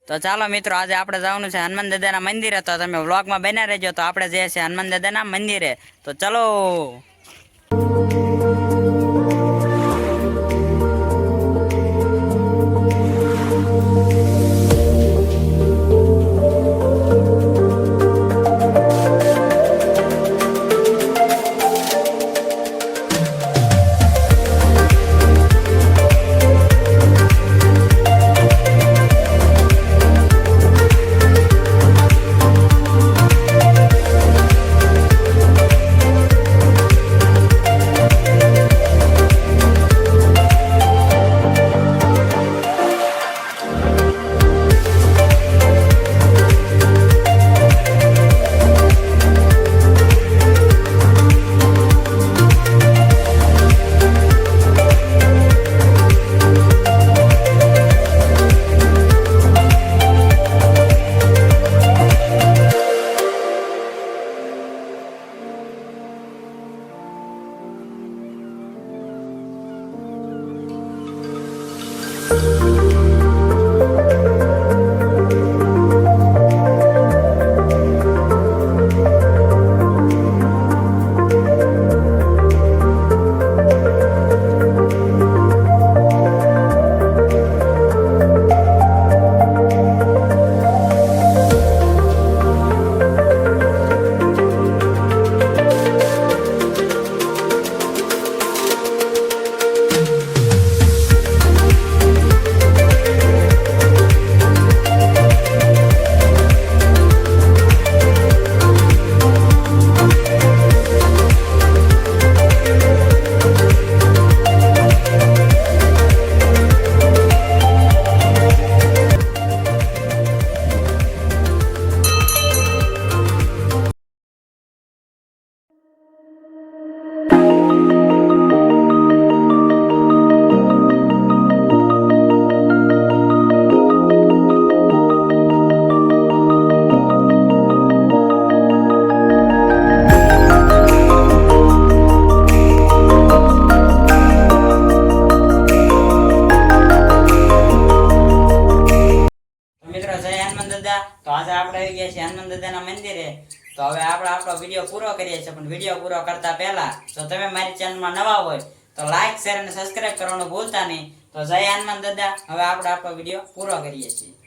તો ચાલો મિત્રો, આજે આપણે જવાનું છે હનુમાન દાદાના મંદિરે. તો તમે વ્લોગમાં બન્યા રહેજો. તો આપણે જઈએ છીએ હનુમાન દાદાના મંદિરે. તો ચલો. તો આજે આપણે આવી ગયા છીએ હનુમાન દાદાના મંદિરે. તો હવે આપણે આપણો વિડીયો પૂરો કરીએ છીએ. પણ વિડીયો પૂરો કરતા પહેલા જો તમે મારી ચેનલમાં નવા હોય તો લાઈક, શેર અને સબસ્ક્રાઇબ કરવાનું ભૂલતા નહીં. તો જય હનુમાન દાદા. હવે આપણે આપણો વિડીયો પૂરો કરીએ છીએ.